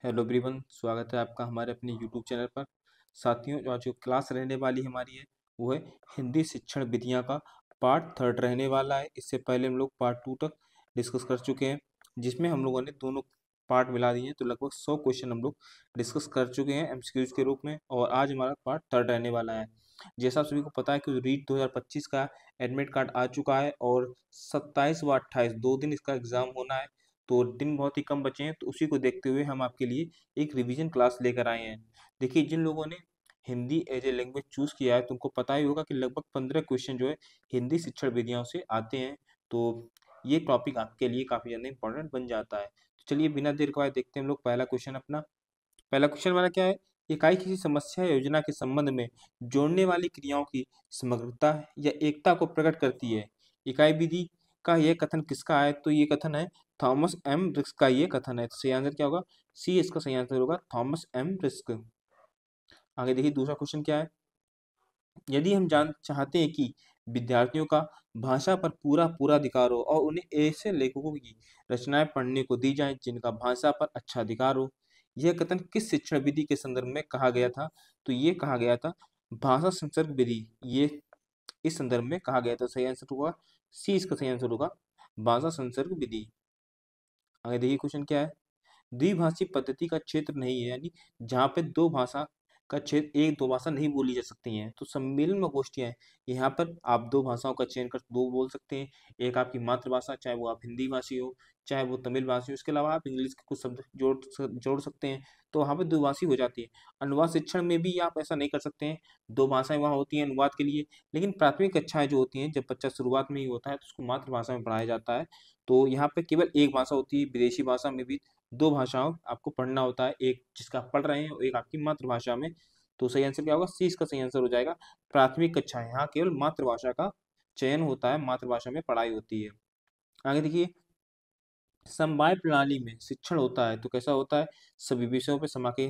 Hello everyone, स्वागत है आपका हमारे अपने यूट्यूब चैनल पर। साथियों, जो आज जो क्लास रहने वाली हमारी है वो है हिंदी शिक्षण विधियां का पार्ट थर्ड रहने वाला है। इससे पहले हम लोग पार्ट टू तक डिस्कस कर चुके हैं, जिसमें हम लोगों ने दोनों पार्ट मिला दिए हैं, तो लगभग 100 क्वेश्चन हम लोग डिस्कस कर चुके हैं एमसीक्यूज के रूप में। और आज हमारा पार्ट थर्ड रहने वाला है। जैसा आप सभी को पता है कि रीट 2025 का एडमिट कार्ड आ चुका है और 27 व 28 2 दिन इसका एग्जाम होना है। तो दिन बहुत ही कम बचे हैं, तो उसी को देखते हुए हम आपके लिए एक रिवीजन क्लास लेकर आए हैं। देखिए, जिन लोगों ने Hindi as a language choose किया है, तुमको पता ही होगा कि लगभग 15 क्वेश्चन जो है हिंदी शिक्षण विधियों से आते हैं। तो ये टॉपिक आपके लिए काफी ज्यादा इंपॉर्टेंट बन जाता है। तो चलिए बिना देर के बाद देखते हैं हम लोग पहला क्वेश्चन अपना। पहला क्वेश्चन हमारा क्या है? इकाई किसी समस्या या योजना के संबंध में जोड़ने वाली क्रियाओं की समग्रता या एकता को प्रकट करती है। इकाई विधि का यह कथन किसका है? तो ये कथन है थॉमस एम रिस्क का ये कथन है। तो सही आंसर क्या होगा? सी इसका सही आंसर होगा, थॉमस एम रिस्क। आगे देखिए दूसरा क्वेश्चन क्या है। यदि हम जान चाहते हैं कि विद्यार्थियों का भाषा पर पूरा पूरा अधिकार हो और उन्हें ऐसे लेखकों की रचनाएं पढ़ने को दी जाएं जिनका भाषा पर अच्छा अधिकार हो, यह कथन किस शिक्षण विधि के संदर्भ में कहा गया था? तो ये कहा गया था भाषा संसर्ग विधि। ये इस संदर्भ में कहा गया था। सही आंसर होगा सी इसका सही आंसर होगा, भाषा संसर्ग विधि। आगे देखिए क्वेश्चन क्या है। द्विभाषी पद्धति का क्षेत्र नहीं है, यानी जहाँ पे दो भाषा का क्षेत्र, एक दो भाषा नहीं बोली जा सकती हैं, तो सम्मेलन में गोष्ठियां हैं। यहाँ पर आप दो भाषाओं का चयन कर दो बोल सकते हैं। एक आपकी मातृभाषा, चाहे वो आप हिंदी भाषी हो, चाहे वो तमिल भाषी हो, इसके अलावा आप इंग्लिश के कुछ शब्द जोड़ सकते हैं। तो वहाँ पे दो भाषी हो जाती है। अनुवाद शिक्षण में भी आप ऐसा नहीं कर सकते हैं, दो भाषाएं वहाँ होती हैं अनुवाद के लिए। लेकिन प्राथमिक कक्षाएं जो होती हैं, जब बच्चा शुरुआत में ही होता है तो उसको मातृभाषा में पढ़ाया जाता है। तो यहाँ पे केवल एक भाषा होती है। विदेशी भाषा में भी दो भाषाओं आपको पढ़ना होता है, एक जिसका आप पढ़ रहे हैं और एक आपकी मातृभाषा में। तो सही आंसर क्या होगा? सी इसका सही आंसर हो जाएगा, प्राथमिक कक्षा है। यहाँ केवल मातृभाषा का चयन होता है, मातृभाषा में पढ़ाई होती है। आगे देखिए, समवाय प्रणाली में शिक्षण होता है तो कैसा होता है? सभी विषयों पर समाके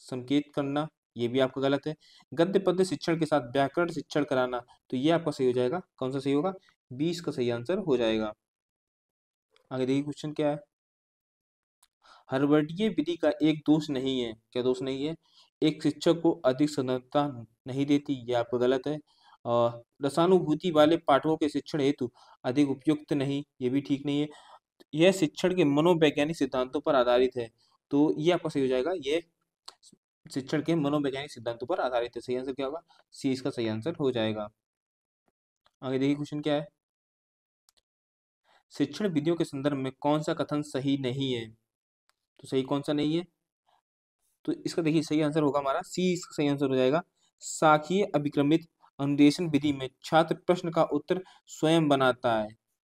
संकेत करना, ये भी आपका गलत है। गद्य पद्य शिक्षण के साथ व्याकरण शिक्षण कराना, तो ये आपका सही हो जाएगा। कौन सा सही होगा? 20 का सही आंसर हो जाएगा। आगे देखिए क्वेश्चन क्या है। हर्बर्टीय विधि का एक दोष नहीं है। क्या दोष नहीं है? एक शिक्षक को अधिक स्वतंत्रता नहीं देती, ये आपका गलत है। और रसानुभूति वाले पाठकों के शिक्षण हेतु अधिक उपयुक्त नहीं, ये भी ठीक नहीं है। यह शिक्षण के मनोवैज्ञानिक सिद्धांतों पर आधारित है, तो ये आपका सही हो जाएगा। ये शिक्षण के मनोवैज्ञानिक सिद्धांतों पर आधारित है। सही आंसर क्या होगा? सी इसका सही आंसर हो जाएगा। आगे देखिए क्वेश्चन क्या है। शिक्षण विधियों के संदर्भ में कौन सा कथन सही नहीं है? तो सही कौन सा नहीं है? तो इसका देखिए सही आंसर होगा हमारा सी इसका सही आंसर हो जाएगा। साखीय अभिक्रमित अनुदेशन विधि में छात्र प्रश्न का उत्तर स्वयं बनाता है।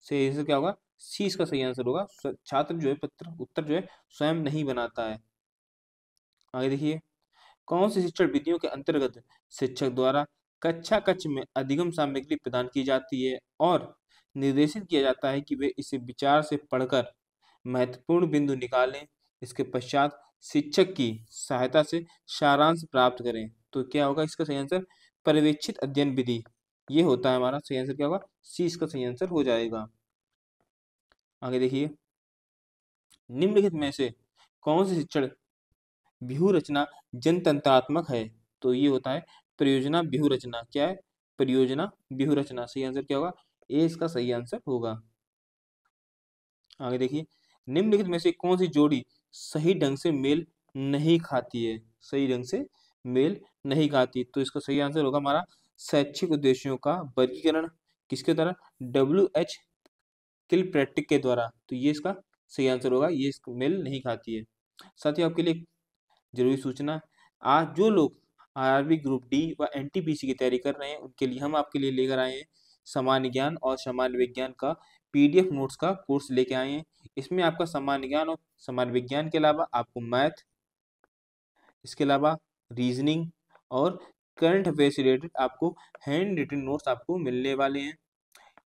सही आंसर क्या होगा? सी इसका सही आंसर होगा। छात्र जो है पत्र उत्तर जो है स्वयं नहीं बनाता है। आगे देखिए, कौन सी शिक्षण विधियों के अंतर्गत शिक्षक द्वारा कक्षा कक्ष में अधिगम सामग्री प्रदान की जाती है और निर्देशित किया जाता है कि वे इसे विचार से पढ़कर महत्वपूर्ण बिंदु निकालें, इसके पश्चात शिक्षक की सहायता से सारांश प्राप्त करें। तो क्या होगा इसका सही आंसर? पर्यवेक्षित अध्ययन विधि, ये होता है हमारा। सही आंसर क्या होगा? सी इसका सही आंसर हो जाएगा। आगे देखिए, निम्नलिखित में से कौन सी शिक्षण व्यूह रचना जनतंत्रात्मक है? तो ये होता है परियोजना व्यूह रचना। क्या है? परियोजना व्यूह रचना। सही आंसर क्या होगा? ए इसका सही आंसर होगा। आगे देखिए, निम्नलिखित में से कौन सी जोड़ी सही ढंग से मेल नहीं खाती है? सही ढंग से मेल नहीं खाती, तो इसका सही आंसर होगा हमारा शैक्षिक उद्देश्यों का वर्गीकरण किसके द्वारा? WH किलप्रैक्टिक के द्वारा। तो ये इसका सही आंसर होगा, ये मेल नहीं खाती है। साथ ही आपके लिए जरूरी सूचना, आज जो लोग आरआरबी ग्रुप डी व एनटीपीसी की तैयारी कर रहे हैं उनके लिए हम आपके लिए लेकर आए हैं सामान्य ज्ञान और सामान्य विज्ञान का PDF नोट्स का कोर्स लेके आए हैं। इसमें आपका सामान्य ज्ञान और सामान्य विज्ञान के अलावा आपको मैथ, इसके अलावा रीजनिंग और करंट अफेयर से रिलेटेड आपको हैंड रिटन नोट्स आपको मिलने वाले हैं।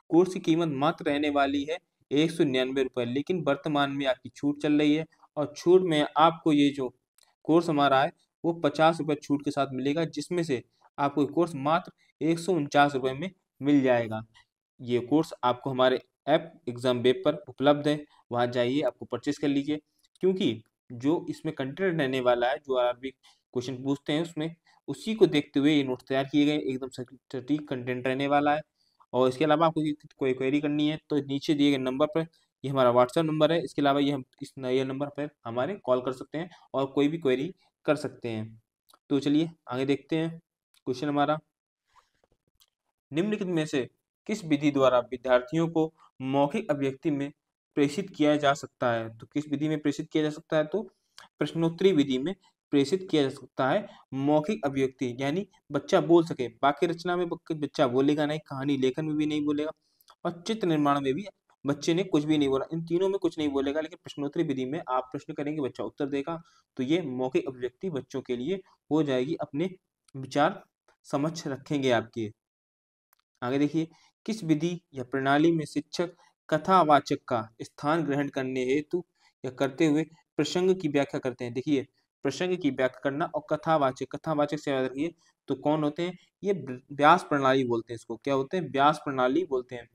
कोर्स की कीमत मात्र रहने वाली है 199 रुपये, लेकिन वर्तमान में आपकी छूट चल रही है और छूट में आपको ये जो कोर्स हमारा है वो 50 रुपये छूट के साथ मिलेगा, जिसमें से आपको कोर्स मात्र 149 रुपये में मिल जाएगा। ये कोर्स आपको हमारे ऐप एग्जाम वेब पर उपलब्ध है, वहाँ जाइए आपको परचेस कर लीजिए। क्योंकि जो इसमें कंटेंट रहने वाला है, जो आरआरबी क्वेश्चन पूछते हैं उसमें, उसी को देखते हुए ये नोट्स तैयार किए गए, एकदम सटीक कंटेंट रहने वाला है। और इसके अलावा आपको कोई क्वेरी करनी है तो नीचे दिए गए नंबर पर, ये हमारा व्हाट्सएप नंबर है, इसके अलावा ये हम इस नए नंबर पर हमारे कॉल कर सकते हैं और कोई भी क्वेरी कर सकते हैं। तो चलिए आगे देखते हैं क्वेश्चन हमारा, निम्नलिखित में से किस विधि द्वारा विद्यार्थियों को मौखिक अभिव्यक्ति में प्रेषित किया जा सकता है? तो किस विधि में प्रेषित किया जा सकता है? तो प्रश्नोत्तरी विधि में प्रेषित किया जा सकता है मौखिक अभिव्यक्ति, यानी बच्चा बोल सके। वाक्य रचना में बच्चा बोलेगा नहीं, कहानी लेखन में भी नहीं बोलेगा, और चित्र निर्माण में भी बच्चे ने कुछ भी नहीं बोला, इन तीनों में कुछ नहीं बोलेगा, लेकिन प्रश्नोत्तरी विधि में आप प्रश्न करेंगे, बच्चा उत्तर देगा। तो ये मौखिक अभिव्यक्ति बच्चों के लिए हो जाएगी, अपने विचार समक्ष रखेंगे आपके। आगे देखिए, किस विधि या प्रणाली में शिक्षक कथावाचक का स्थान ग्रहण करने हेतु या करते हुए प्रसंग की व्याख्या करते हैं? देखिए, प्रसंग की व्याख्या करना और कथावाचक से याद रखिए, तो कौन होते हैं? ये व्यास प्रणाली बोलते हैं इसको। क्या होते हैं? व्यास प्रणाली बोलते हैं।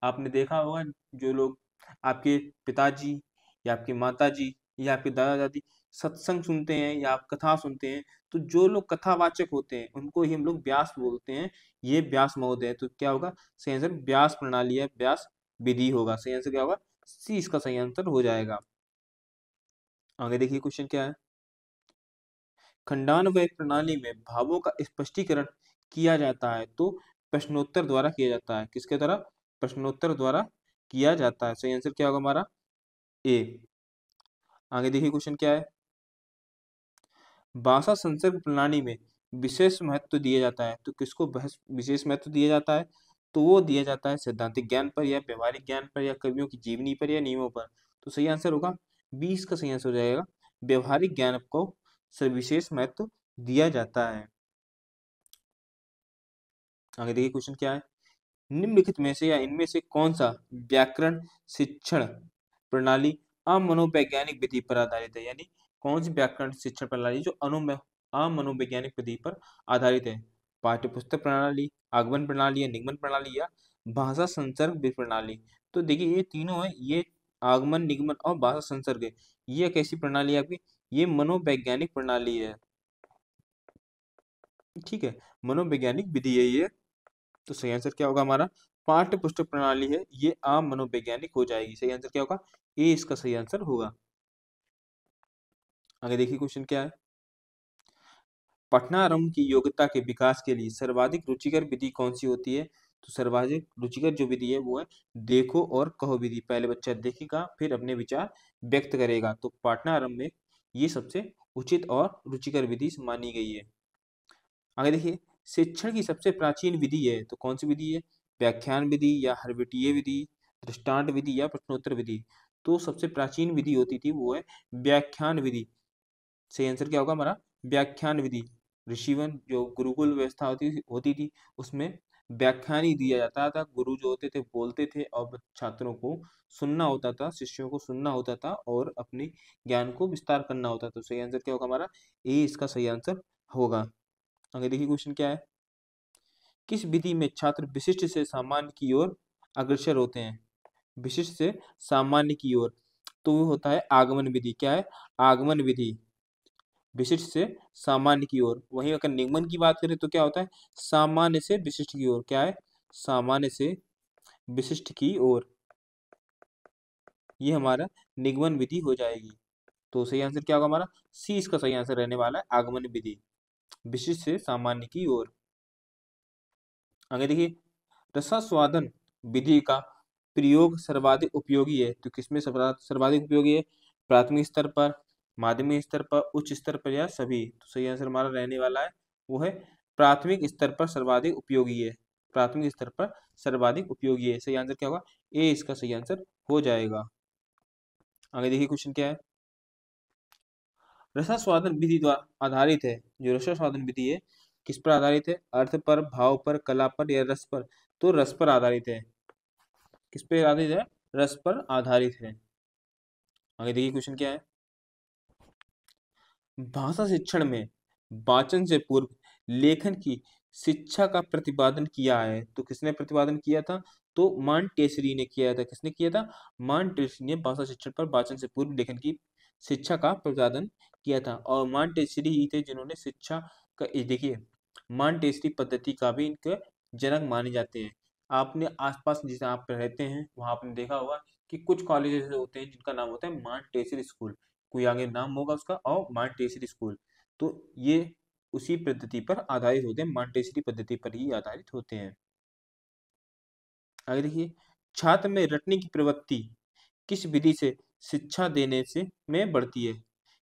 आपने देखा होगा, जो लोग आपके पिताजी या आपकी माताजी या आपके दादा दादी सत्संग सुनते हैं या आप कथा सुनते हैं, तो जो लोग कथावाचक होते हैं उनको ही हम लोग व्यास बोलते हैं। ये व्यास महोदय है। तो क्या होगा? सही आंसर व्यास प्रणाली है, व्यास विधि होगा। सही आंसर क्या होगा? सी इसका सही आंसर हो जाएगा। आगे देखिए क्वेश्चन क्या है, खंडान्वय प्रणाली में भावों का स्पष्टीकरण किया जाता है, तो प्रश्नोत्तर द्वारा किया जाता है। किसके द्वारा? प्रश्नोत्तर द्वारा किया जाता है। सही आंसर क्या होगा हमारा? ए। आगे देखिए क्वेश्चन क्या है, भाषा संसर्ग प्रणाली में विशेष महत्व दिया जाता है, तो किसको विशेष महत्व दिया जाता है? तो वो दिया जाता है सैद्धांतिक ज्ञान पर या व्यवहारिक ज्ञान पर या कवियों की जीवनी पर या नियमों पर। तो सही आंसर होगा 20 का सही आंसर हो जाएगा, व्यवहारिक ज्ञान को सर्वविशेष महत्व दिया जाता है। आगे देखिए क्वेश्चन क्या है, निम्नलिखित में से या इनमें से कौन सा व्याकरण शिक्षण प्रणाली अमनोवैज्ञानिक विधि पर आधारित है? यानी कौन सी व्याकरण शिक्षण प्रणाली जो अमनोवैज्ञानिक विधि पर आधारित है? पाठ्य पुस्तक प्रणाली, आगमन प्रणाली या निगमन प्रणाली या भाषा संसर्ग विधि प्रणाली। तो देखिए ये तीनों है, ये आगमन, निगमन और भाषा संसर्ग है। ये कैसी प्रणाली है आपकी? ये मनोवैज्ञानिक प्रणाली है। ठीक है, मनोवैज्ञानिक विधि है ये। तो सही आंसर क्या होगा हमारा? पाठ्य पुस्तक प्रणाली है, ये आम मनोवैज्ञानिक हो जाएगी। सही आंसर क्या होगा? ए इसका सही आंसर होगा। आगे देखिए क्वेश्चन क्या है, पठनारंभ की योग्यता के विकास के लिए सर्वाधिक रुचिकर विधि कौन सी होती है? तो सर्वाधिक रुचिकर जो विधि है वो है देखो और कहो विधि। पहले बच्चा देखेगा, फिर अपने विचार व्यक्त करेगा। तो पठनारंभ में ये सबसे उचित और रुचिकर विधि मानी गई है। आगे देखिए, शिक्षण की सबसे प्राचीन विधि है, तो कौन सी विधि है? व्याख्यान विधि या हर्वटीय विधि, दृष्टांत विधि या प्रश्नोत्तर विधि। तो सबसे प्राचीन विधि होती थी वो है व्याख्यान विधि। सही आंसर क्या होगा हमारा? व्याख्यान विधि। ऋषिवन जो गुरुकुल व्यवस्था होती थी उसमें व्याख्यान ही दिया जाता था। गुरु जो होते थे बोलते थे और छात्रों को सुनना होता था, शिष्यों को सुनना होता था और अपने ज्ञान को विस्तार करना होता था। तो सही आंसर क्या होगा हमारा? ए इसका सही आंसर होगा। आगे देखिए क्वेश्चन क्या है, किस विधि में छात्र विशिष्ट से सामान्य की ओर अग्रसर होते हैं? विशिष्ट से सामान्य की ओर, तो वो होता है आगमन विधि। क्या है? आगमन विधि, विशिष्ट से सामान्य की ओर। वहीं अगर निगमन की बात करें तो क्या होता है? सामान्य से विशिष्ट की ओर। क्या है? सामान्य से विशिष्ट की ओर, ये हमारा निगमन विधि हो जाएगी। तो सही आंसर क्या होगा हमारा? सी इसका सही आंसर रहने वाला है, आगमन विधि, विशिष्ट से सामान्य की ओर। आगे देखिए, रसास्वादन विधि का प्रयोग सर्वाधिक उपयोगी है, तो किसमें सर्वाधिक उपयोगी है? प्राथमिक स्तर पर, माध्यमिक स्तर पर, उच्च स्तर पर या सभी? तो सही आंसर हमारा रहने वाला है वो है प्राथमिक स्तर पर सर्वाधिक उपयोगी है। प्राथमिक स्तर पर सर्वाधिक उपयोगी है। सही आंसर क्या होगा? ए इसका सही आंसर हो जाएगा। आगे देखिए क्वेश्चन क्या है, रसास्वादन विधि द्वारा आधारित है, जो रसास्वादन विधि है किस पर आधारित है? अर्थ पर, भाव पर, कला पर या रस पर? तो रस पर आधारित है। किस पे आधारित है? रस पर आधारित है। आगे देखिए क्वेश्चन क्या है, भाषा शिक्षण में वाचन से पूर्व लेखन की शिक्षा का प्रतिपादन किया है, तो किसने प्रतिपादन किया था? तो मांटेसरी ने किया था। किसने किया था? मांटेसरी ने भाषा शिक्षण पर वाचन से पूर्व लेखन की शिक्षा का प्रतिपादन किया था। और मॉन्टेसरी ही थे जिन्होंने शिक्षा का, ये देखिए मॉन्टेसरी पद्धति का भी इनके जनक माने जाते हैं। आपने आसपास जिसे आप रहते हैं वहाँ आपने देखा होगा कि कुछ कॉलेजेस ऐसे होते हैं जिनका नाम होता है मॉन्टेसरी स्कूल, कोई आगे नाम होगा उसका, और मॉन्टेसरी स्कूल। तो ये उसी पद्धति पर आधारित होते हैं, मॉन्टेसरी पद्धति पर ही आधारित होते हैं। आगे देखिए, छात्र में रटने की प्रवृत्ति किस विधि से शिक्षा देने से में बढ़ती है?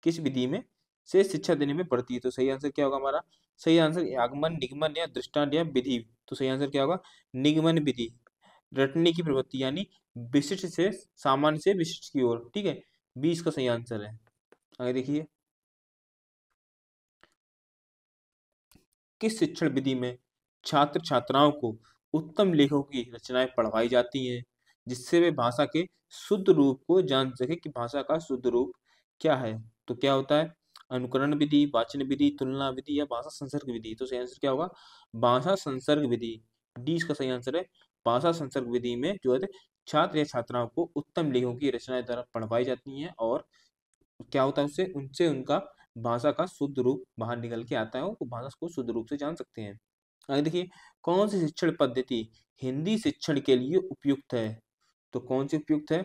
किस विधि में से शिक्षा देने में बढ़ती है? तो सही आंसर क्या होगा हमारा? सही आंसर आगमन, निगमन या दृष्टांत या विधि। तो सही आंसर क्या होगा? निगमन विधि। रटने की प्रवृत्ति यानी विशिष्ट से सामान्य से विशिष्ट की ओर, ठीक है, 20 का सही आंसर है। आगे देखिए, किस शिक्षण विधि में छात्र छात्राओं को उत्तम लेखकों की रचनाएं पढ़वाई जाती हैं, जिससे वे भाषा के शुद्ध रूप को जान सके कि भाषा का शुद्ध रूप क्या है? तो क्या होता है? अनुकरण विधि, वाचन विधि, तुलना विधि या भाषा संसर्ग विधि। तो सही आंसर क्या होगा? भाषा संसर्ग विधि। डी इसका सही आंसर है। भाषा संसर्ग विधि में जो है छात्र या छात्राओं को उत्तम लेखकों की रचनाएं द्वारा पढ़वाई जाती हैं, और क्या होता है उससे उनसे उनका भाषा का शुद्ध रूप बाहर निकल के आता है, वो भाषा को शुद्ध रूप से जान सकते हैं। आगे देखिए, कौन सी शिक्षण पद्धति हिंदी शिक्षण के लिए उपयुक्त है? तो कौन सी उपयुक्त है?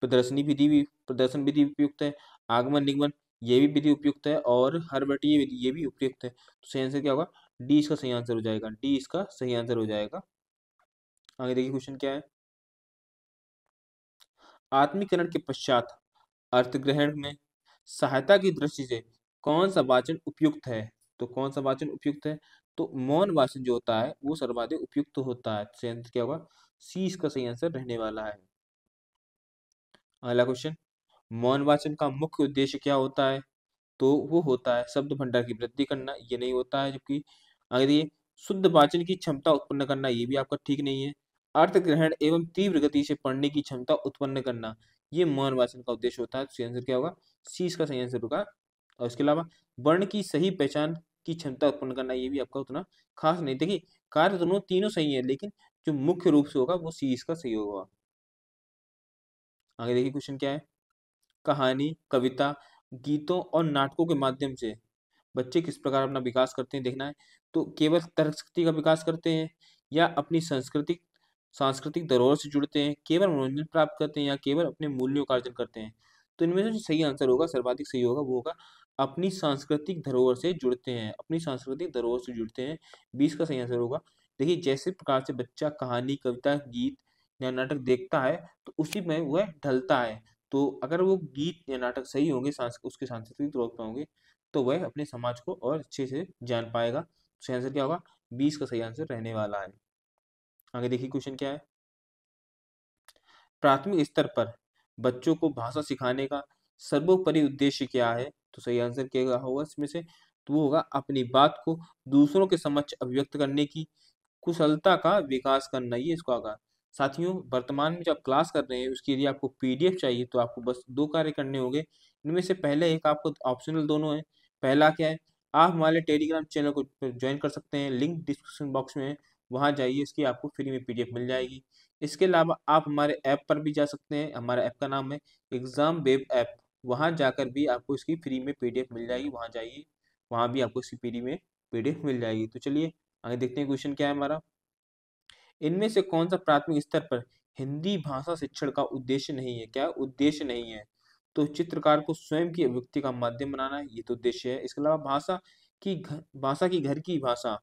प्रदर्शन विधि भी उपयुक्त है, आगमन निगमन ये भी विधि उपयुक्त है, और हरबटीय विधि ये भी उपयुक्त है। तो सही आंसर क्या होगा? डी इसका सही आंसर हो जाएगा। डी इसका सही आंसर हो जाएगा। आगे देखिए, क्वेश्चन क्या है? आत्मीकरण के पश्चात अर्थग्रहण में सहायता की दृष्टि से कौन सा वाचन उपयुक्त है? तो कौन सा वाचन उपयुक्त है? तो मौन वाचन जो होता है वो सर्वाधिक उपयुक्त होता है। सही आंसर क्या होगा? सी इसका सही आंसर रहने वाला है। अगला क्वेश्चन, मौन वाचन का मुख्य उद्देश्य क्या होता है? तो वो होता है शब्द भंडार की वृद्धि करना, ये नहीं होता है। जबकि आगे देखिए, शुद्ध वाचन की क्षमता उत्पन्न करना, ये भी आपका ठीक नहीं है। अर्थ ग्रहण एवं तीव्र गति से पढ़ने की क्षमता उत्पन्न करना, ये मौन वाचन का उद्देश्य होता है। तो सही आंसर क्या होगा? सी इसका सही आंसर होगा। और इसके अलावा वर्ण की सही पहचान की क्षमता उत्पन्न करना, ये भी आपका उतना खास नहीं। देखिए, कार्य दोनों तीनों सही है, लेकिन जो मुख्य रूप से होगा वो सी इसका सही होगा। आगे देखिए, क्वेश्चन क्या है? कहानी, कविता, गीतों और नाटकों के माध्यम से बच्चे किस प्रकार अपना विकास करते हैं देखना है। तो केवल तर्कशक्ति का विकास करते हैं, या अपनी सांस्कृतिक धरोहर से जुड़ते हैं, केवल मनोरंजन प्राप्त करते हैं, या केवल अपने मूल्यों का अर्जन करते हैं? तो इनमें से जो सही आंसर होगा, सर्वाधिक सही होगा, वो होगा अपनी सांस्कृतिक धरोहर से जुड़ते हैं। अपनी सांस्कृतिक धरोहर से जुड़ते हैं, 20 का सही आंसर होगा। देखिए, जैसे प्रकार से बच्चा कहानी, कविता, गीत या नाटक देखता है तो उसी में वह ढलता है। तो अगर वो गीत या नाटक सही होंगे, उसके सांस्कृतिक तौर पर होंगे, तो वह अपने समाज को और अच्छे से जान पाएगा। सही आंसर क्या होगा? 20 का सही आंसर रहने वाला है। आगे देखिए, क्वेश्चन क्या है? प्राथमिक स्तर पर बच्चों को भाषा सिखाने का सर्वोपरि उद्देश्य क्या है? तो सही आंसर क्या होगा इसमें से? तो वो होगा अपनी बात को दूसरों के समक्ष अभिव्यक्त करने की कुशलता का विकास करना, ये इसको होगा। साथियों, वर्तमान में जब क्लास कर रहे हैं उसके लिए आपको पीडीएफ चाहिए, तो आपको बस 2 कार्य करने होंगे। इनमें से पहले एक आपको ऑप्शनल दोनों है। पहला क्या है? आप हमारे टेलीग्राम चैनल को ज्वाइन कर सकते हैं, लिंक डिस्क्रिप्शन बॉक्स में है, वहाँ जाइए, इसकी आपको फ्री में पीडीएफ मिल जाएगी। इसके अलावा आप हमारे ऐप पर भी जा सकते हैं, हमारा ऐप का नाम है एग्जाम वेब ऐप, वहाँ जाकर भी आपको इसकी फ्री में पीडीएफ मिल जाएगी, वहाँ जाइए, वहाँ भी आपको इसकी फ्री में पीडीएफ मिल जाएगी। तो चलिए आगे देखते हैं, क्वेश्चन क्या है हमारा? इनमें से कौन सा प्राथमिक स्तर पर हिंदी भाषा शिक्षण का उद्देश्य नहीं है? क्या उद्देश्य नहीं है? तो चित्रकार को स्वयं की अभिव्यक्ति का माध्यम बनाना है, ये तो उद्देश्य है। इसके अलावा भाषा की घर की भाषा,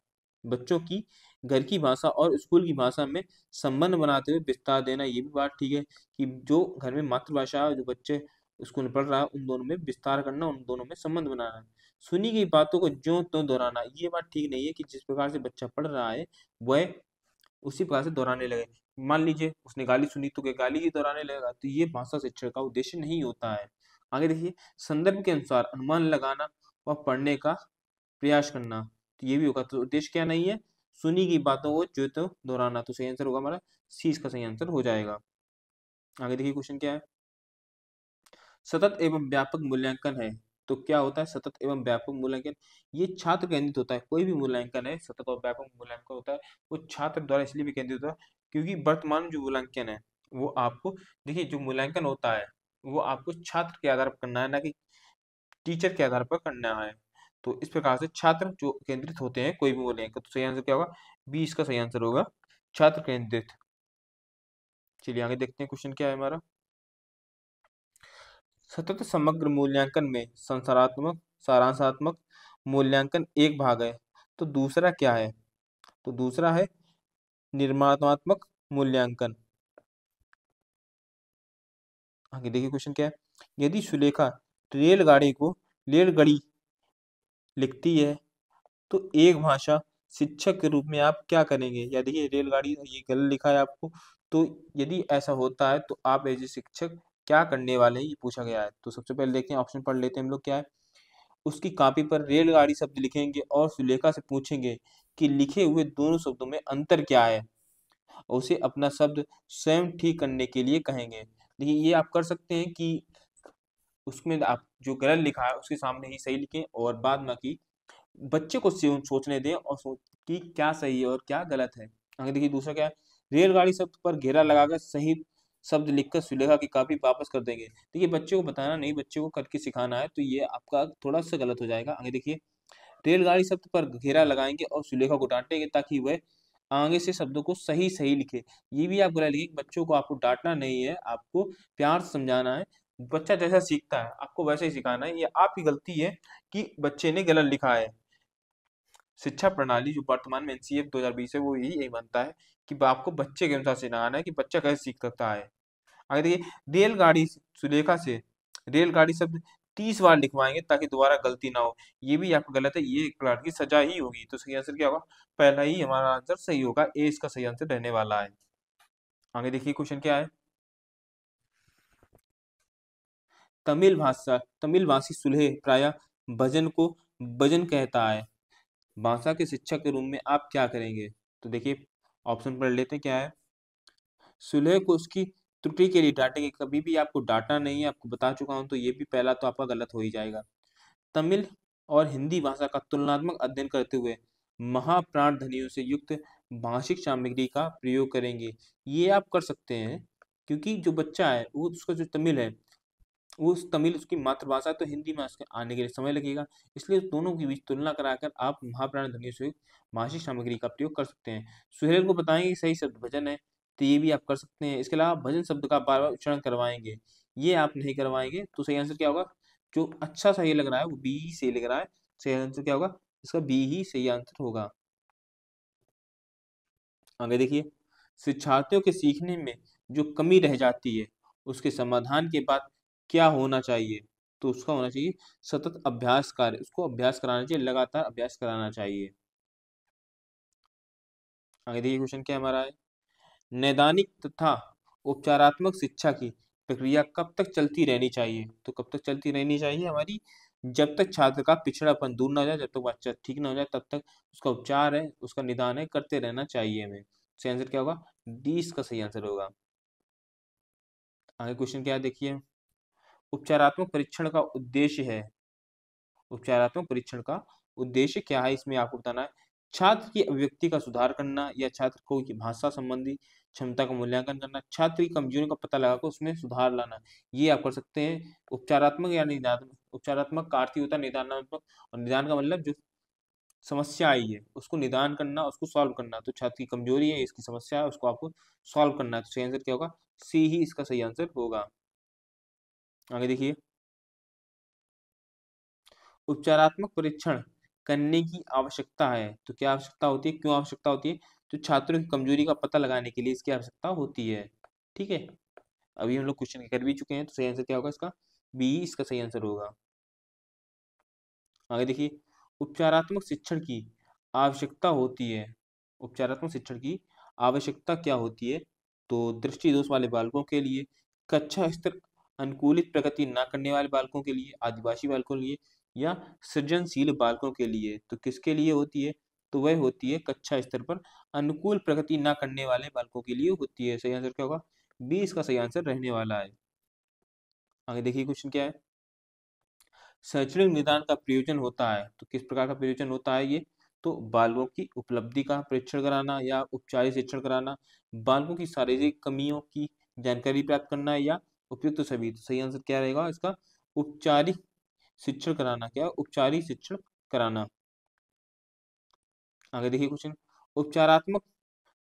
बच्चों की घर की भाषा और स्कूल की भाषा में संबंध बनाते हुए विस्तार देना, ये भी बात ठीक है कि जो घर में मातृभाषा है, जो बच्चे स्कूल में पढ़ रहा है, उन दोनों में विस्तार करना, उन दोनों में संबंध बनाना है। सुनी गई बातों को ज्यों त्यों दोहराना, ये बात ठीक नहीं है कि जिस प्रकार से बच्चा पढ़ रहा है वह उसी प्रकार से दोहराने लगे। मान लीजिए उसने गाली सुनी तो क्या गाली ही दोहराने लगेगा? तो ये भाषा शिक्षण का उद्देश्य नहीं होता है। आगे देखिए, संदर्भ के अनुसार अनुमान लगाना व पढ़ने का प्रयास करना, तो ये भी होगा। तो उद्देश्य क्या नहीं है? सुनी की बातों को जो तो दोहराना। तो सही आंसर होगा हमारा सी, इसका सही आंसर हो जाएगा। आगे देखिए, क्वेश्चन क्या है? सतत एवं व्यापक मूल्यांकन है, तो क्या होता है सतत एवं व्यापक मूल्यांकन? ये छात्र केंद्रित होता है। कोई भी मूल्यांकन है, सतत और व्यापक मूल्यांकन होता है, वो छात्र द्वारा इसलिए भी केंद्रित होता है क्योंकि वर्तमान जो मूल्यांकन है वो आपको, देखिए जो मूल्यांकन होता है वो आपको छात्र के आधार पर करना है, ना कि टीचर के आधार पर करना है। तो इस प्रकार से छात्र जो केंद्रित होते हैं कोई भी बोलेंगे, तो सही आंसर क्या होगा? बी इसका सही आंसर होगा, छात्र केंद्रित। चलिए आगे देखते हैं क्वेश्चन क्या है हमारा। सतत समग्र मूल्यांकन में संसारात्मक सारांशात्मक मूल्यांकन एक भाग है, तो दूसरा क्या है? तो दूसरा है निर्माणात्मक मूल्यांकन। आगे देखिए क्वेश्चन क्या है। यदि सुलेखा रेलगाड़ी लिखती है तो एक भाषा शिक्षक के रूप में आप क्या करेंगे? या देखिए रेलगाड़ी ये गलत लिखा है आपको, तो यदि ऐसा होता है तो आप एज ए शिक्षक क्या करने वाले हैं, ये पूछा गया है। तो सबसे पहले देखते हैं, ऑप्शन पढ़ लेते हैं हम लोग क्या है। उसकी कॉपी पर रेलगाड़ी शब्द लिखेंगे और सुलेखा से पूछेंगे कि लिखे हुए दोनों शब्दों में अंतर क्या है, और उसे अपना शब्द स्वयं ठीक करने के लिए कहेंगे। देखिए ये आप कर सकते हैं कि उसमें आप जो गलत लिखा है उसके सामने ही सही लिखें, और बाद में कि बच्चे को सोचने दें और सोच कि क्या सही है और क्या गलत है। आगे देखिए दूसरा क्या है। रेलगाड़ी शब्द पर घेरा लगाकर सही शब्द लिखकर सुलेखा की कॉपी वापस कर देंगे। देखिए बच्चे को बताना नहीं, बच्चे को करके सिखाना है, तो ये आपका थोड़ा सा गलत हो जाएगा। आगे देखिए रेलगाड़ी शब्द पर घेरा लगाएंगे और सुलेखा को डांटेंगे ताकि वह आगे से शब्दों को सही सही लिखे। ये भी आप गलत लिखे। बच्चों को आपको डांटना नहीं है, आपको प्यार से समझाना है। बच्चा जैसा सीखता है आपको वैसे ही सिखाना है। ये आपकी गलती है कि बच्चे ने गलत लिखा है। शिक्षा प्रणाली जो वर्तमान में एनसीएफ 2020 है वो यही मानता है कि आपको बच्चे के अनुसार सिखाना है कि बच्चा कैसे सीख सकता है। आगे देखिए रेलगाड़ी सुलेखा से रेलगाड़ी शब्द 30 बार लिखवाएंगे ताकि दोबारा गलती ना हो। ये भी आपका गलत है, ये एक प्रकार की सजा ही होगी। तो सही आंसर क्या होगा? पहला ही हमारा आंसर सही होगा, ए इसका सही आंसर रहने वाला है। आगे देखिए क्वेश्चन क्या है। तमिल भाषी सुलहे प्रायः भजन को भजन कहता है। भाषा के शिक्षक के रूप में आप क्या करेंगे? तो देखिए ऑप्शन पढ़ लेते हैं क्या है। सुलह को उसकी त्रुटि के लिए डांटेंगे। कभी भी आपको डांटना नहीं है, आपको बता चुका हूं, तो ये भी पहला तो आपका गलत हो ही जाएगा। तमिल और हिंदी भाषा का तुलनात्मक अध्ययन करते हुए महाप्राण ध्वनियों से युक्त भाषिक सामग्री का प्रयोग करेंगे। ये आप कर सकते हैं क्योंकि जो बच्चा है वो उसका जो तमिल है वो उस तमिल उसकी मातृभाषा है, तो हिंदी में उसके आने के लिए समय लगेगा। इसलिए उस दोनों के बीच तुलना कराकर आप महाप्राण ध्वनियों से युक्त भाषिक सामग्री का प्रयोग कर सकते हैं। सुहेल को बताएंगे कि सही शब्द भजन है, तो ये भी आप कर सकते हैं। इसके अलावा भजन शब्द का बार बार उच्चारण करवाएंगे, ये आप नहीं करवाएंगे। तो सही आंसर क्या होगा? जो अच्छा सही लग रहा है वो बी ही सही लग रहा है। सही आंसर क्या होगा? इसका बी ही सही आंसर होगा। आगे देखिए शिक्षार्थियों के सीखने में जो कमी रह जाती है उसके समाधान के बाद क्या होना चाहिए? तो उसका होना चाहिए सतत अभ्यास कार्य, उसको अभ्यास कराना चाहिए, लगातार अभ्यास कराना चाहिए। आगे देखिए क्वेश्चन क्या हमारा है। नैदानिक तथा उपचारात्मक शिक्षा की प्रक्रिया कब तक चलती रहनी चाहिए? तो कब तक चलती रहनी चाहिए हमारी? जब तक छात्र का पिछड़ापन दूर ना हो जाए, जब तक बच्चा ठीक ना हो जाए, तब तक उसका उपचार है, उसका निदान है, करते रहना चाहिए हमें। सही आंसर क्या होगा? डी इसका सही आंसर होगा। आगे क्वेश्चन क्या है देखिए। उपचारात्मक परीक्षण का उद्देश्य है उपचारात्मक परीक्षण का उद्देश्य क्या है, इसमें आपको बताना है। छात्र की अभिव्यक्ति का सुधार करना, या छात्र को की भाषा संबंधी क्षमता का मूल्यांकन करना, छात्र की कमजोरियों का पता लगाकर उसमें सुधार लाना। ये आप कर सकते हैं। उपचारात्मक या निदानात्मक, उपचारात्मक का अर्थ ही होता है निदानात्मक, और निदान का मतलब जो समस्या आई है उसको निदान करना, उसको सॉल्व करना। तो छात्र की कमजोरी है, इसकी समस्या है, उसको आपको सॉल्व करना है। तो सही आंसर क्या होगा? सी ही इसका सही आंसर होगा। आगे देखिए उपचारात्मक परीक्षण करने की आवश्यकता है, तो क्या आवश्यकता होती है, क्यों आवश्यकता होती है? तो छात्रों की कमजोरी का पता लगाने के लिए इसकी आवश्यकता होती है। ठीक है, अभी हम लोग क्वेश्चन कर भी चुके हैं, तो सही आंसर क्या होगा इसका? बी इसका सही आंसर होगा। आगे देखिए उपचारात्मक शिक्षण की आवश्यकता होती है। उपचारात्मक शिक्षण की आवश्यकता क्या होती है? तो दृष्टि दोष वाले बालकों के लिए, कक्षा स्तर अनुकूलित प्रगति ना करने वाले बालकों के लिए, आदिवासी बालकों के लिए, या सृजनशील बालकों के लिए। तो किसके लिए होती है? तो वह होती है कक्षा स्तर पर अनुकूल प्रगति ना करने वाले बालकों के लिए होती है। सही आंसर क्या होगा? बी इसका सही आंसर रहने वाला है। आगे देखिए क्वेश्चन क्या है। शैक्षणिक निदान का प्रयोजन होता है, तो किस प्रकार का प्रयोजन होता है ये? तो बालकों की उपलब्धि का परीक्षण कराना, या उपचारित शिक्षण कराना, बालकों की शारीरिक कमियों की जानकारी प्राप्त करना, या उपयुक्त सभी, तो सही आंसर क्या रहेगा इसका? उपचारिक शिक्षण कराना। क्या? उपचारिक शिक्षण कराना। आगे देखिए क्वेश्चन, उपचारात्मक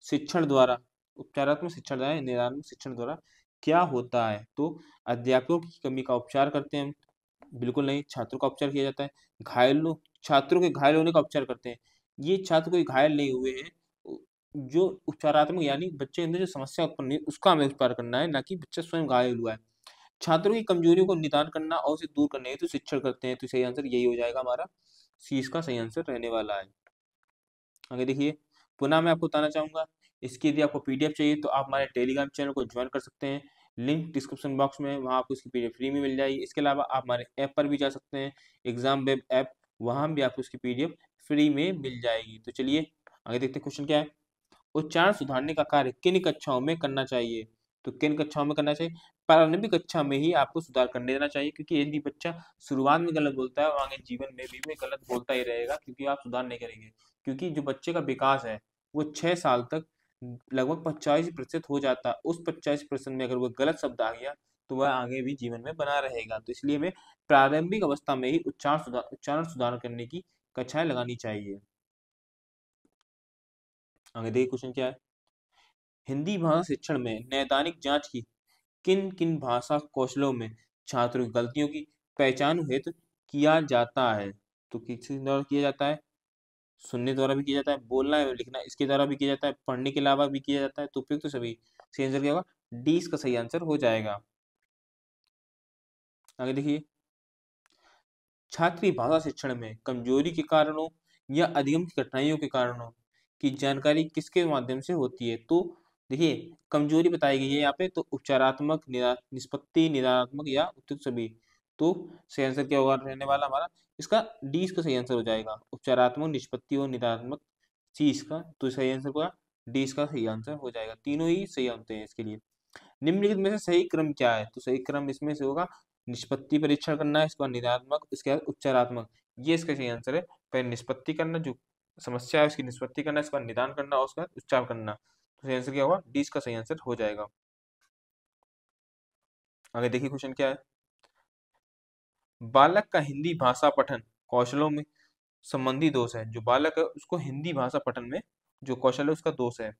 शिक्षण द्वारा, उपचारात्मक शिक्षण द्वारा, निदात्मक शिक्षण द्वारा क्या होता है? तो अध्यापकों की कमी का उपचार करते हैं? बिल्कुल नहीं, छात्रों का उपचार किया जाता है। घायलों, छात्रों के घायल होने का उपचार करते हैं। ये छात्र कोई घायल नहीं हुए हैं, जो उपचारात्मक यानी बच्चे के अंदर जो समस्या उत्पन्न हुई उसका हमें उपचार करना है, ना कि बच्चा स्वयं घायल हुआ है। छात्रों की कमजोरियों को निदान करना और उसे दूर करने हेतु शिक्षण करते हैं, तो सही आंसर यही हो जाएगा हमारा, सी इसका सही आंसर रहने वाला है। आगे देखिए, पुनः मैं आपको बताना चाहूंगा, इसकी यदि आपको पीडीएफ चाहिए तो आप हमारे टेलीग्राम चैनल को ज्वाइन कर सकते हैं। लिंक डिस्क्रिप्शन बॉक्स में है, वहाँ आपको इसकी पीडीएफ फ्री में मिल जाएगी। इसके अलावा आप हमारे ऐप पर भी जा सकते हैं, एग्जाम वेब ऐप, वहाँ भी आपको इसकी पीडीएफ फ्री में मिल जाएगी। तो चलिए आगे देखते हैं क्वेश्चन क्या है। उच्चारण सुधारने का कार्य किन कक्षाओं में करना चाहिए? तो किन कक्षाओं में करना चाहिए? प्रारंभिक कक्षा में ही आपको सुधार करने देना चाहिए, क्योंकि यदि बच्चा शुरुआत में गलत बोलता है और आगे जीवन में भी वो गलत बोलता ही रहेगा, क्योंकि आप सुधार नहीं करेंगे। क्योंकि जो बच्चे का विकास है वो 6 साल तक लगभग 85% हो जाता है। उस 85% में अगर वो गलत शब्द आ गया तो वह आगे भी जीवन में बना रहेगा। तो इसलिए हमें प्रारंभिक अवस्था में ही उच्चारण सुधार करने की कक्षाएं लगानी चाहिए। आगे देखिए क्वेश्चन क्या है। हिंदी भाषा शिक्षण में नैदानिक जांच की किन किन भाषा कौशलों में छात्रों की गलतियों की पहचान हेतु किया जाता है? तो किसी द्वारा किया जाता है? सुनने द्वारा भी किया जाता है, बोलना है लिखना इसके द्वारा भी किया जाता है, पढ़ने के अलावा भी किया जाता है। तो उपयुक्त तो सभी, सही आंसर क्या होगा? डी इसका सही आंसर हो जाएगा। आगे देखिए, छात्र की भाषा शिक्षण में कमजोरी के कारणों या अधिगम की कठिनाइयों के कारणों की जानकारी किसके माध्यम से होती है? तो देखिए, कमजोरी बताई गई है यहाँ पे, तो उपचारात्मक, निष्पत्ति, निदानात्मक या उपयुक्त सभी। तो सही आंसर क्या होगा रहने वाला हमारा? इसका डी इसका सही आंसर हो जाएगा। उपचारात्मक, निष्पत्ति और निदानात्मक सी इसका, तो सही आंसर होगा डी इसका सही आंसर हो जाएगा। तीनों ही सही होते हैं इसके लिए। निम्नलिखित में से सही क्रम क्या है? तो सही क्रम इसमें से होगा, निष्पत्ति परीक्षण करना है, इसके बाद निदात्मक, इसके बाद उपचारात्मक। ये इसका सही आंसर है। पहले निष्पत्ति करना, जो समस्या है उसकी निष्पत्ति करना, इसके बाद निदान करना और उसके बाद उपचार करना। तो सही आंसर क्या होगा? डी इसका सही आंसर हो जाएगा। आगे देखिए क्वेश्चन क्या है। बालक का हिंदी भाषा पठन कौशलों में संबंधी दोष है। जो बालक है उसको हिंदी भाषा पठन में जो कौशल है उसका दोष है,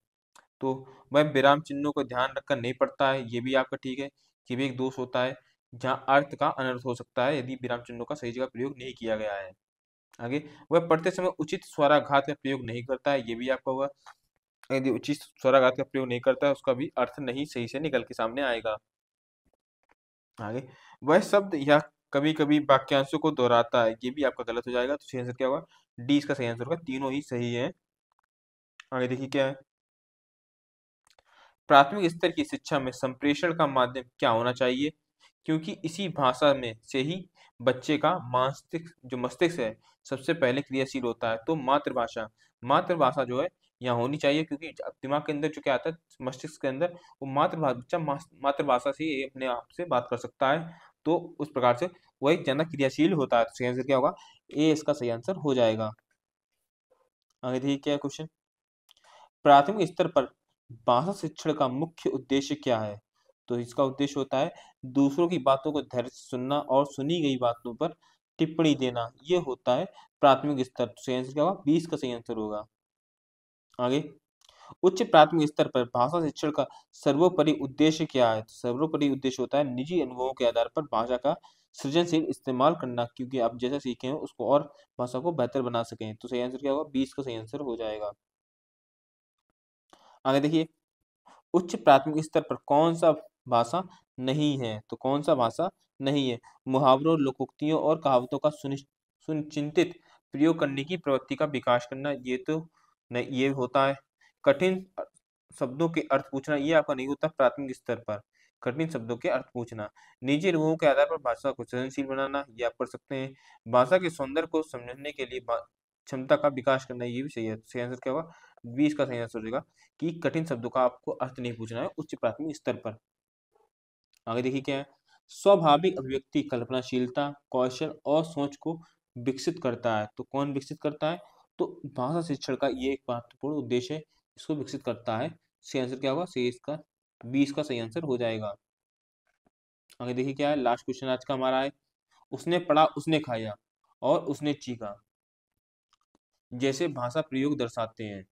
तो वह विराम चिन्हों को ध्यान रखकर नहीं पढ़ता है। ये भी आपका ठीक है, ये भी एक दोष होता है, जहाँ अर्थ का अनर्थ हो सकता है यदि विराम चिन्हों का सही जगह प्रयोग नहीं किया गया है। आगे, वह पढ़ते समय उचित स्वराघात का प्रयोग नहीं करता है। ये भी आपका होगा, यदि उचित स्वराघात का प्रयोग नहीं करता है उसका भी अर्थ नहीं सही से निकल के सामने आएगा। आगे, वह शब्द या कभी कभी वाक्यांशों को दोहराता है। ये भी आपका गलत हो जाएगा। तो सही आंसर क्या होगा? डी इसका सही आंसर होगा। तीनों ही सही है। आगे देखिए क्या है। प्राथमिक स्तर की शिक्षा में संप्रेषण का माध्यम क्या होना चाहिए? क्योंकि इसी भाषा में से ही बच्चे का मस्तिष्क है सबसे पहले क्रियाशील होता है। तो मातृभाषा, मातृभाषा जो है यहाँ होनी चाहिए, क्योंकि दिमाग के अंदर जो क्या आता है मस्तिष्क के अंदर, वो बच्चा मातृभाषा से ही अपने आप से बात कर सकता है। तो उस प्रकार से वही ज्यादा क्रियाशील होता है। तो सही आंसर क्या होगा? ए इसका सही आंसर हो जाएगा। आगे देखिए क्या क्वेश्चन। प्राथमिक स्तर पर भाषा शिक्षण का मुख्य उद्देश्य क्या है? तो इसका उद्देश्य होता है दूसरों की बातों को धैर्य से सुनना और सुनी गई बातों पर टिप्पणी देना। ये होता है प्राथमिक स्तर। तो सही आंसर क्या होगा? 20 का सही आंसर होगा। आगे, उच्च प्राथमिक स्तर पर भाषा शिक्षण का सर्वोपरि उद्देश्य क्या है? तो सर्वोपरि उद्देश्य होता है निजी अनुभवों के आधार पर भाषा का सृजनशील इस्तेमाल करना, क्योंकि आप जैसा सीखे हैं उसको और भाषा को बेहतर बना सकें। तो सही आंसर क्या होगा? 20 का सही आंसर हो जाएगा। आगे देखिए, उच्च प्राथमिक स्तर पर कौन सा भाषा नहीं है? तो कौन सा भाषा नहीं है? मुहावरों, लोकोक्तियों और कहावतों का सुनिश्चित प्रयोग करने की प्रवृत्ति का विकास करना, ये तो नहीं, ये होता है। कठिन शब्दों के अर्थ पूछना, ये आपका नहीं होता प्राथमिक स्तर पर। कठिन शब्दों के अर्थ पूछना, निजी अनुभवों के आधार पर भाषा को सृजनशील बनाना, ये आप कर सकते हैं। भाषा के सौंदर्य को समझने के लिए क्षमता का विकास करना, ये भी सही है। सही आंसर क्या होगा? 20 का सही आंसर हो जाएगा कि कठिन शब्दों का आपको अर्थ नहीं पूछना है उच्च प्राथमिक स्तर पर। आगे देखिए क्या है। स्वाभाविक अभिव्यक्ति कल्पनाशीलता, कौशल और सोच को विकसित करता है। तो कौन विकसित करता है? तो भाषा शिक्षण का ये एक महत्वपूर्ण उद्देश्य है, इसको विकसित करता है। सही आंसर क्या होगा? सही इसका 20 का सही आंसर हो जाएगा। आगे देखिए क्या है, लास्ट क्वेश्चन आज का हमारा है, उसने पढ़ा उसने खाया और उसने चीखा जैसे भाषा प्रयोग दर्शाते हैं।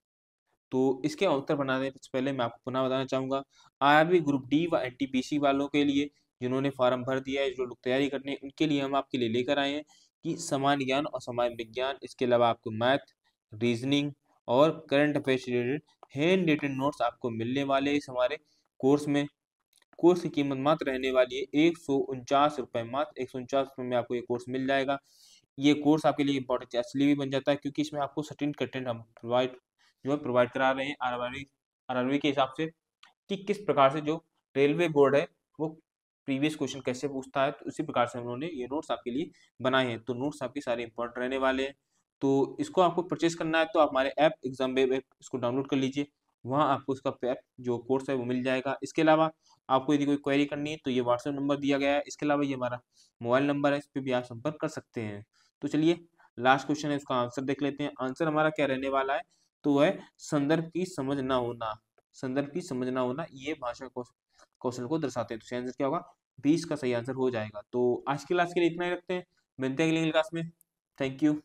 तो इसके उत्तर बनाने से पहले मैं आपको पुनः बताना चाहूँगा, आरआरबी ग्रुप डी व एनटीपीसी वालों के लिए जिन्होंने फार्म भर दिया है, जो लोग तैयारी करनी है, उनके लिए हम आपके लिए लेकर आए हैं कि सामान्य ज्ञान और सामान्य विज्ञान, इसके अलावा आपको मैथ, रीजनिंग और करंट अफेयर से रिलेटेड हैंड रिटन नोट्स आपको मिलने वाले हैं इस हमारे कोर्स में। कोर्स की कीमत मात्र रहने वाली है ₹149, मात्र ₹149 में आपको ये कोर्स मिल जाएगा। ये कोर्स आपके लिए इम्पोर्टेंट इसलिए भी बन जाता है क्योंकि इसमें आपको सर्टेन कंटेंट हम प्रोवाइड करा रहे हैं आरआरबी के हिसाब से, कि किस प्रकार से जो रेलवे बोर्ड है वो प्रीवियस क्वेश्चन कैसे पूछता है, तो उसी प्रकार से उन्होंने ये नोट्स आपके लिए बनाए हैं। तो नोट्स आपके सारे इंपॉर्टेंट रहने वाले हैं। तो इसको आपको परचेज करना है तो आप हमारे ऐप एग्जाम वेब ऐप इसको डाउनलोड कर लीजिए, वहाँ आपको उसका ऐप जो कोर्स है वो मिल जाएगा। इसके अलावा आपको यदि कोई क्वेरी करनी है तो ये व्हाट्सएप नंबर दिया गया है, इसके अलावा ये हमारा मोबाइल नंबर है, इस पर भी आप संपर्क कर सकते हैं। तो चलिए लास्ट क्वेश्चन है, उसका आंसर देख लेते हैं। आंसर हमारा क्या रहने वाला है, तो है संदर्भ की समझ ना होना। संदर्भ की समझ ना होना ये भाषा कौशल को दर्शाते हैं। तो आंसर क्या होगा, 20 का सही आंसर हो जाएगा। तो आज की क्लास के लिए इतना ही रखते हैं, मिलते हैं अगली क्लास में। Thank you.